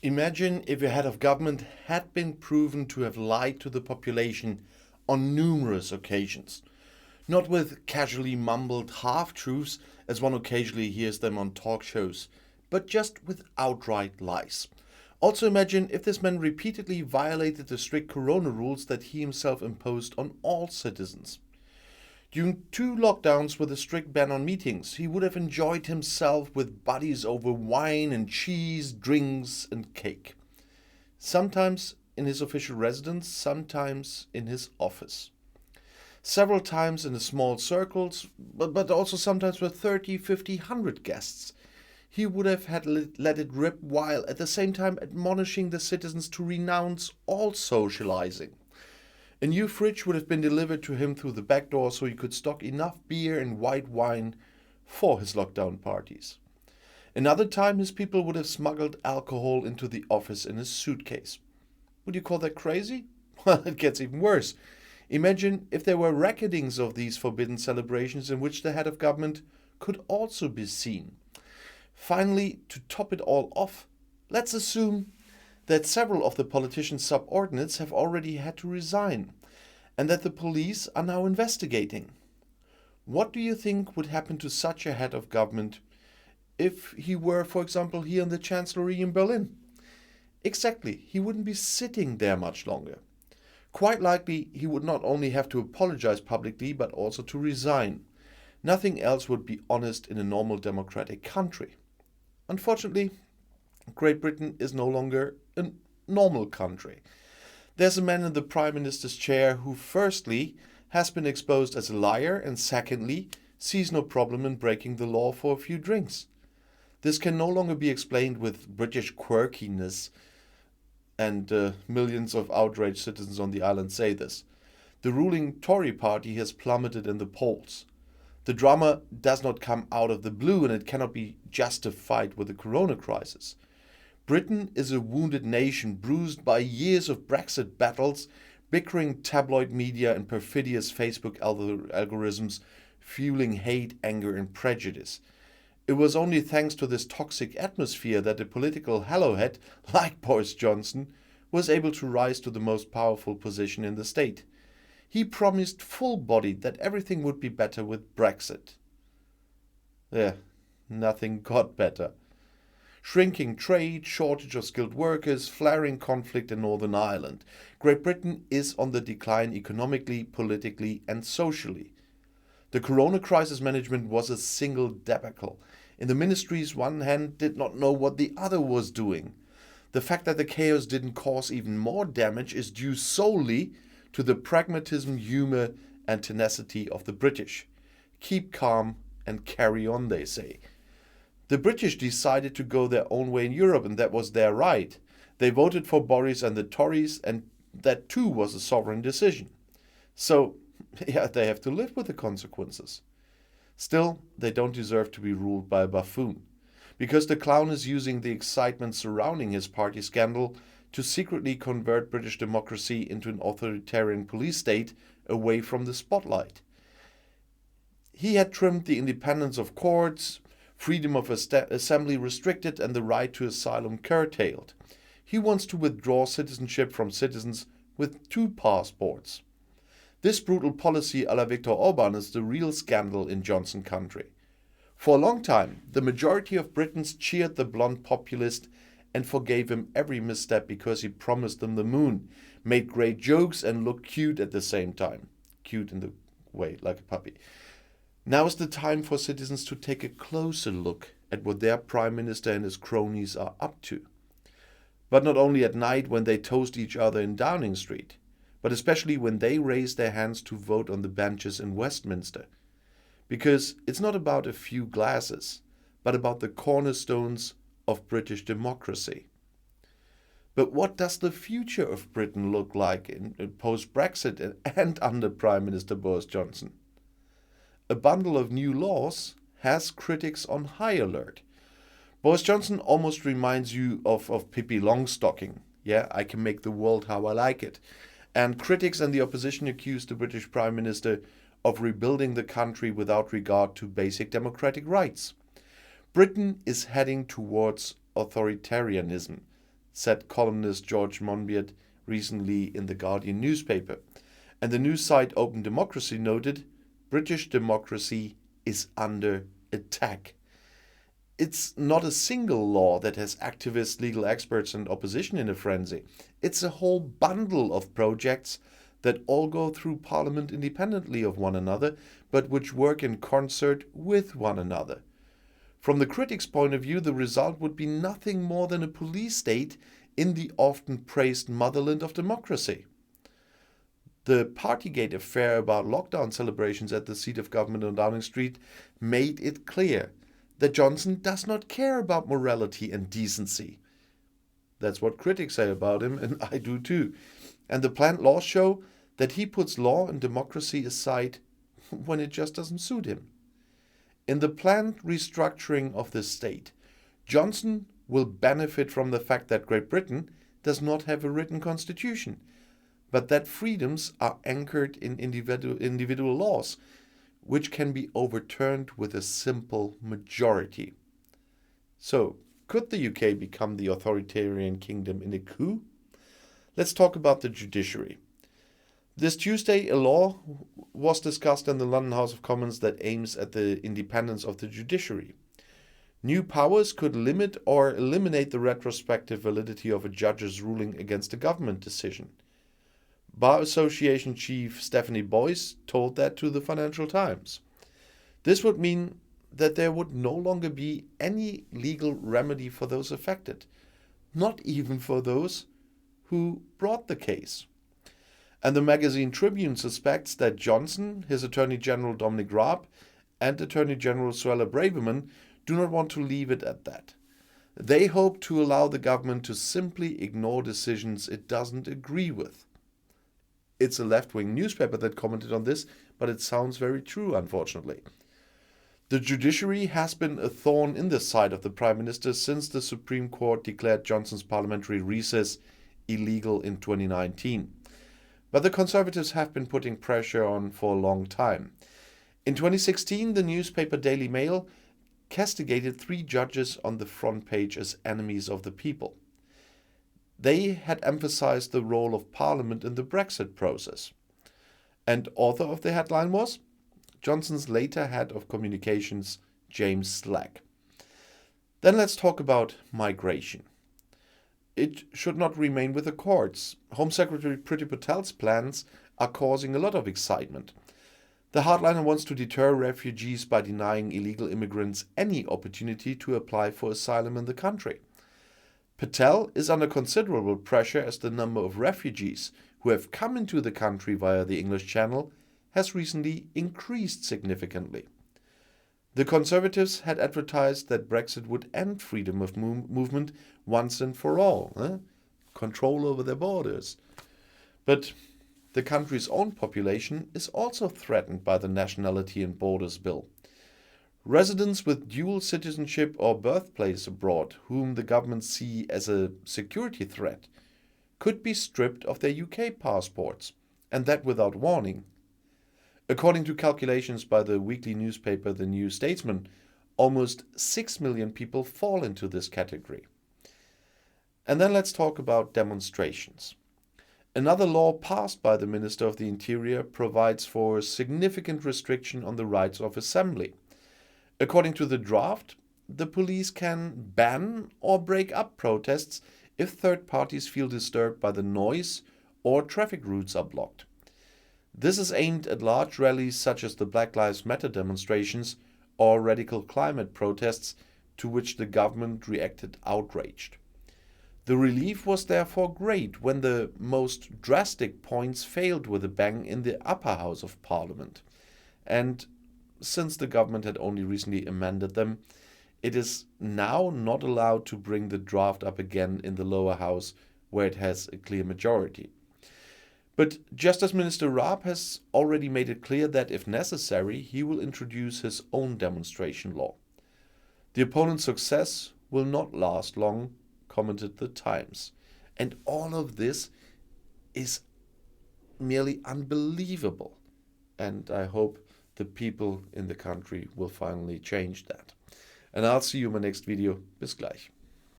Imagine if your head of government had been proven to have lied to the population on numerous occasions. Not with casually mumbled half truths, as one occasionally hears them on talk shows, but just with outright lies. Also, imagine if this man repeatedly violated the strict corona rules that he himself imposed on all citizens. During two lockdowns with a strict ban on meetings, he would have enjoyed himself with buddies over wine and cheese, drinks and cake. Sometimes in his official residence, sometimes in his office. Several times in the small circles, but also sometimes with 30, 50, 100 guests. He would have had let it rip while at the same time admonishing the citizens to renounce all socializing. A new fridge would have been delivered to him through the back door so he could stock enough beer and white wine for his lockdown parties. Another time, his people would have smuggled alcohol into the office in a suitcase. Would you call that crazy? Well, it gets even worse. Imagine if there were recordings of these forbidden celebrations in which the head of government could also be seen. Finally, to top it all off, let's assume that several of the politician's subordinates have already had to resign and that the police are now investigating. What do you think would happen to such a head of government if he were, for example, here in the Chancellery in Berlin? Exactly, he wouldn't be sitting there much longer. Quite likely, he would not only have to apologize publicly, but also to resign. Nothing else would be honest in a normal democratic country. Unfortunately, Great Britain is no longer a normal country. There's a man in the Prime Minister's chair who, firstly, has been exposed as a liar, and secondly, sees no problem in breaking the law for a few drinks. This can no longer be explained with British quirkiness, and millions of outraged citizens on the island say this. The ruling Tory party has plummeted in the polls. The drama does not come out of the blue, and it cannot be justified with the corona crisis. Britain is a wounded nation, bruised by years of Brexit battles, bickering tabloid media and perfidious Facebook algorithms fueling hate, anger and prejudice. It was only thanks to this toxic atmosphere that a political hellowhead like Boris Johnson was able to rise to the most powerful position in the state. He promised full-bodied that everything would be better with Brexit. Nothing got better. Shrinking trade, shortage of skilled workers, flaring conflict in Northern Ireland. Great Britain is on the decline economically, politically and socially. The corona crisis management was a single debacle. In the ministries, one hand did not know what the other was doing. The fact that the chaos didn't cause even more damage is due solely to the pragmatism, humor and tenacity of the British. Keep calm and carry on, they say. The British decided to go their own way in Europe, and that was their right. They voted for Boris and the Tories, and that too was a sovereign decision. So, they have to live with the consequences. Still, they don't deserve to be ruled by a buffoon, because the clown is using the excitement surrounding his party scandal to secretly convert British democracy into an authoritarian police state away from the spotlight. He had trimmed the independence of courts, freedom of assembly restricted, and the right to asylum curtailed. He wants to withdraw citizenship from citizens with 2 passports. This brutal policy a la Viktor Orban is the real scandal in Johnson country. For a long time, the majority of Britons cheered the blonde populist and forgave him every misstep because he promised them the moon, made great jokes and looked cute at the same time. Cute in the way, like a puppy. Now is the time for citizens to take a closer look at what their Prime Minister and his cronies are up to. But not only at night when they toast each other in Downing Street, but especially when they raise their hands to vote on the benches in Westminster. Because it's not about a few glasses, but about the cornerstones of British democracy. But what does the future of Britain look like in post-Brexit and under Prime Minister Boris Johnson? A bundle of new laws has critics on high alert. Boris Johnson almost reminds you of Pippi Longstocking. Yeah, I can make the world how I like it. And critics and the opposition accuse the British Prime Minister of rebuilding the country without regard to basic democratic rights. Britain is heading towards authoritarianism. said columnist George Monbiot recently in the Guardian newspaper. And the news site Open Democracy noted, British democracy is under attack. It's not a single law that has activists, legal experts, and opposition in a frenzy. It's a whole bundle of projects that all go through Parliament independently of one another, but which work in concert with one another. From the critics' point of view, the result would be nothing more than a police state in the often praised motherland of democracy. The Partygate affair about lockdown celebrations at the seat of government on Downing Street made it clear that Johnson does not care about morality and decency. That's what critics say about him, and I do too. And the planned laws show that he puts law and democracy aside when it just doesn't suit him. In the planned restructuring of the state, Johnson will benefit from the fact that Great Britain does not have a written constitution, but that freedoms are anchored in individual laws, which can be overturned with a simple majority. So, could the UK become the authoritarian kingdom in a coup? Let's talk about the judiciary. This Tuesday, a law was discussed in the London House of Commons that aims at the independence of the judiciary. New powers could limit or eliminate the retrospective validity of a judge's ruling against a government decision. Bar Association Chief Stephanie Boyce told that to the Financial Times. This would mean that there would no longer be any legal remedy for those affected, not even for those who brought the case. And the magazine Tribune suspects that Johnson, his Attorney General Dominic Raab, and Attorney General Suella Braverman do not want to leave it at that. They hope to allow the government to simply ignore decisions it doesn't agree with. It's a left-wing newspaper that commented on this, but it sounds very true, unfortunately. The judiciary has been a thorn in the side of the Prime Minister since the Supreme Court declared Johnson's parliamentary recess illegal in 2019. But the Conservatives have been putting pressure on for a long time. In 2016, the newspaper Daily Mail castigated 3 judges on the front page as enemies of the people. They had emphasized the role of Parliament in the Brexit process. And author of the headline was Johnson's later head of communications, James Slack. Then let's talk about migration. It should not remain with the courts. Home Secretary Priti Patel's plans are causing a lot of excitement. The hardliner wants to deter refugees by denying illegal immigrants any opportunity to apply for asylum in the country. Patel is under considerable pressure as the number of refugees who have come into the country via the English Channel has recently increased significantly. The Conservatives had advertised that Brexit would end freedom of movement once and for all, control over their borders. But the country's own population is also threatened by the Nationality and Borders Bill. Residents with dual citizenship or birthplace abroad, whom the government see as a security threat, could be stripped of their UK passports, and that without warning. According to calculations by the weekly newspaper The New Statesman, almost 6 million people fall into this category. And then let's talk about demonstrations. Another law passed by the Minister of the Interior provides for significant restriction on the rights of assembly. According to the draft, the police can ban or break up protests if third parties feel disturbed by the noise or traffic routes are blocked. This is aimed at large rallies such as the Black Lives Matter demonstrations or radical climate protests, to which the government reacted outraged. The relief was therefore great when the most drastic points failed with a bang in the upper house of Parliament. And since the government had only recently amended them, it is now not allowed to bring the draft up again in the lower house, where it has a clear majority. But Justice Minister Raab has already made it clear that, if necessary, he will introduce his own demonstration law. The opponent's success will not last long, commented The Times. And all of this is merely unbelievable. And I hope the people in the country will finally change that. And I'll see you in my next video. Bis gleich.